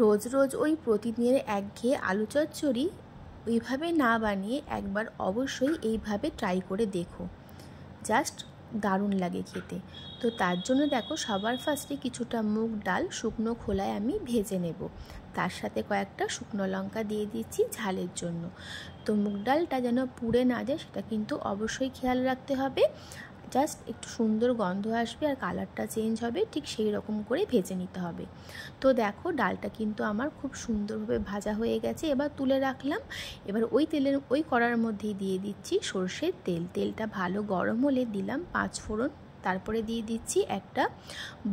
রোজ রোজ ওই প্রতিদিনের একঘেয়ে আলু চচ্চড়ি ওইভাবে না বানিয়ে একবার অবশ্যই এইভাবে ট্রাই করে দেখো, জাস্ট দারুণ লাগে খেতে। তো তার জন্য দেখো সবার ফার্স্টে কিছুটা মুগ ডাল শুকনো খোলায় আমি ভেজে নেব, তার সাথে কয়েকটা শুকনো লঙ্কা দিয়ে দিচ্ছি ঝালের জন্য। তো মুগ ডালটা যেন পুড়ে না যায় সেটা কিন্তু অবশ্যই খেয়াল রাখতে হবে। জাস্ট একটু সুন্দর গন্ধ আসবে আর কালারটা চেঞ্জ হবে, ঠিক সেই রকম করে ভেজে নিতে হবে। তো দেখো ডালটা কিন্তু আমার খুব সুন্দরভাবে ভাজা হয়ে গেছে, এবার তুলে রাখলাম। এবার ওই কড়ার মধ্যেই দিয়ে দিচ্ছি সর্ষের তেল। তেলটা ভালো গরম হলে দিলাম 5 ফোড়ন, তারপরে দিয়ে দিচ্ছি একটা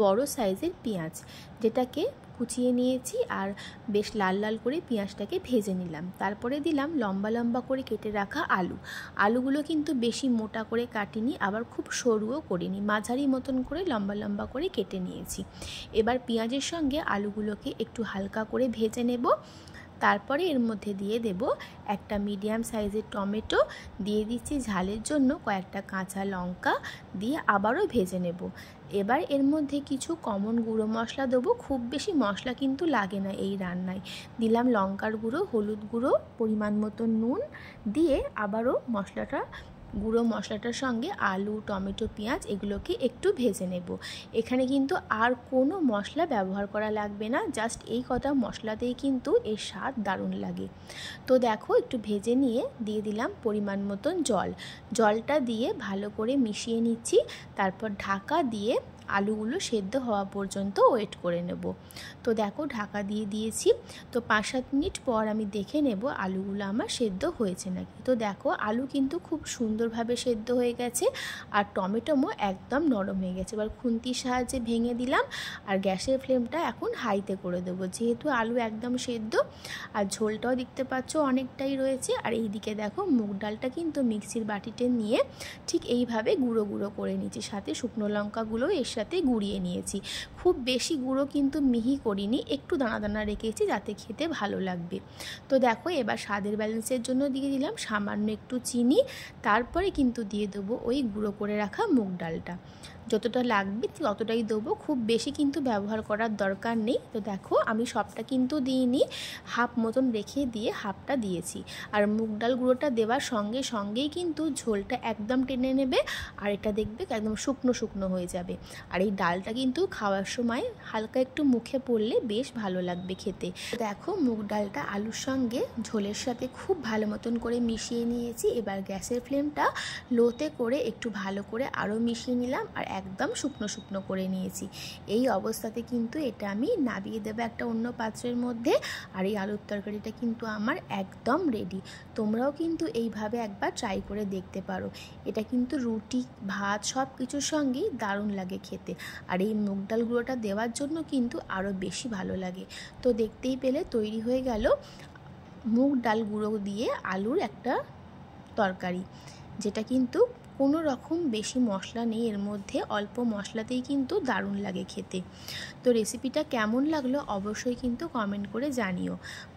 বড় সাইজের পেঁয়াজ, যেটাকে কুচিয়ে নিয়েছি আর বেশ লাল লাল করে পেঁয়াজটাকে ভেজে নিলাম। তারপরে দিলাম লম্বা লম্বা করে কেটে রাখা আলুগুলো কিন্তু বেশি মোটা করে কাটিনি, আবার খুব সরুও করিনি, মাঝারি মতন করে লম্বা লম্বা করে কেটে নিয়েছি। এবার পেঁয়াজের সঙ্গে আলুগুলোকে একটু হালকা করে ভেজে নেব। তারপরে এর মধ্যে দিয়ে দেব একটা মিডিয়াম সাইজের টমেটো, দিয়ে দিচ্ছি ঝালের জন্য কয়েকটা কাঁচা লঙ্কা, দিয়ে আবারও ভেজে নেব। এবার এর মধ্যে কিছু কমন গুঁড়ো মশলা দেবো, খুব বেশি মশলা কিন্তু লাগে না এই রান্নায়। দিলাম লঙ্কার গুঁড়ো, হলুদ গুঁড়ো, পরিমাণ মতো নুন, দিয়ে আবারও গুঁড়ো মশলাটার সঙ্গে আলু, টমেটো, পেঁয়াজ এগুলোকে একটু ভেজে নেব। এখানে কিন্তু আর কোনো মশলা ব্যবহার করা লাগবে না, জাস্ট এই কটা মশলাতেই কিন্তু এর স্বাদ দারুণ লাগে। তো দেখো একটু ভেজে নিয়ে দিয়ে দিলাম পরিমাণ মতন জলটা দিয়ে ভালো করে মিশিয়ে নিচ্ছি। তারপর ঢাকা দিয়ে আলুগুলো সেদ্ধ হওয়া পর্যন্ত ওয়েট করে নেব। তো দেখো ঢাকা দিয়ে দিয়েছি। তো 5-7 মিনিট পর আমি দেখে নেব আলুগুলো আমার সেদ্ধ হয়েছে নাকি। তো দেখো আলু কিন্তু খুব সুন্দরভাবে সেদ্ধ হয়ে গেছে আর টমেটোও একদম নরম হয়ে গেছে। এবার খুন্তির সাহায্যে ভেঙে দিলাম আর গ্যাসের ফ্লেমটা এখন হাইতে করে দেবো, যেহেতু আলু একদম সেদ্ধ। আর ঝোলটাও দেখতে পাচ্ছ অনেকটাই রয়েছে। আর এই দিকে দেখো মুগ ডালটা কিন্তু মিক্সির বাটিতে নিয়ে ঠিক এইভাবে গুঁড়ো গুঁড়ো করে নিয়েছি, সাথে শুকনো লঙ্কাগুলো এর সাথে গুঁড়িয়ে নিয়েছি। খুব বেশি গুঁড়ো কিন্তু মিহি করিনি, একটু দানা দানা রেখেছি যাতে খেতে ভালো লাগবে। তো দেখো এবার স্বাদের ব্যালেন্সের জন্য দিয়ে দিলাম সামান্য একটু চিনি, তারপরে কিন্তু দিয়ে দেবো ওই গুঁড়ো করে রাখা মুগ ডালটা। যতটা লাগবে ততটাই দেবো, খুব বেশি কিন্তু ব্যবহার করার দরকার নেই। তো দেখো আমি সবটা কিন্তু দিইনি, হাফ মতন রেখে দিয়ে হাফটা দিয়েছি। আর মুগ ডাল গুঁড়োটা দেওয়ার সঙ্গে সঙ্গেই কিন্তু ঝোলটা একদম টেনে নেবে আর এটা দেখবে একদম শুকনো শুকনো হয়ে যাবে। আর এই ডালটা কিন্তু খাওয়ার সময় হালকা একটু মুখে পড়লে বেশ ভালো লাগবে খেতে। দেখো মুগ ডালটা আলুর সঙ্গে ঝোলের সাথে খুব ভালো মতন করে মিশিয়ে নিয়েছি। এবার গ্যাসের ফ্লেমটা লোতে করে একটু ভালো করে আরও মিশিয়ে নিলাম আর একদম শুকনো শুকনো করে নিয়েছি। এই অবস্থাতে কিন্তু এটা আমি নামিয়ে দেবো একটা অন্য পাত্রের মধ্যে। আর এই আলুর তরকারিটা কিন্তু আমার একদম রেডি। তোমরাও কিন্তু এইভাবে একবার ট্রাই করে দেখতে পারো। এটা কিন্তু রুটি, ভাত সব কিছুর সঙ্গেই দারুণ লাগে খেতে। আর এই মুগ ডাল গুঁড়োটা দেওয়ার জন্য কিন্তু আরও বেশি ভালো লাগে। তো দেখতেই পেলে তৈরি হয়ে গেল মুগ ডাল গুঁড়ো দিয়ে আলুর একটা তরকারি, যেটা কিন্তু কোনো রকম বেশি মশলা নেই এর মধ্যে, অল্প মশলাতেই কিন্তু দারুণ লাগে খেতে। তো রেসিপিটা কেমন লাগলো অবশ্যই কিন্তু কমেন্ট করে জানিও।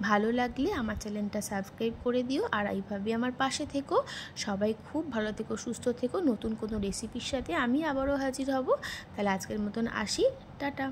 ভালো লাগলে আমার চ্যানেলটা সাবস্ক্রাইব করে দিও আর এইভাবে আমার পাশে থেকো। সবাই খুব ভালো থেকো, সুস্থ থেকো। নতুন কোনো রেসিপির সাথে আমি আবারও হাজির হব। তাহলে আজকের মতন আসি, টাটা।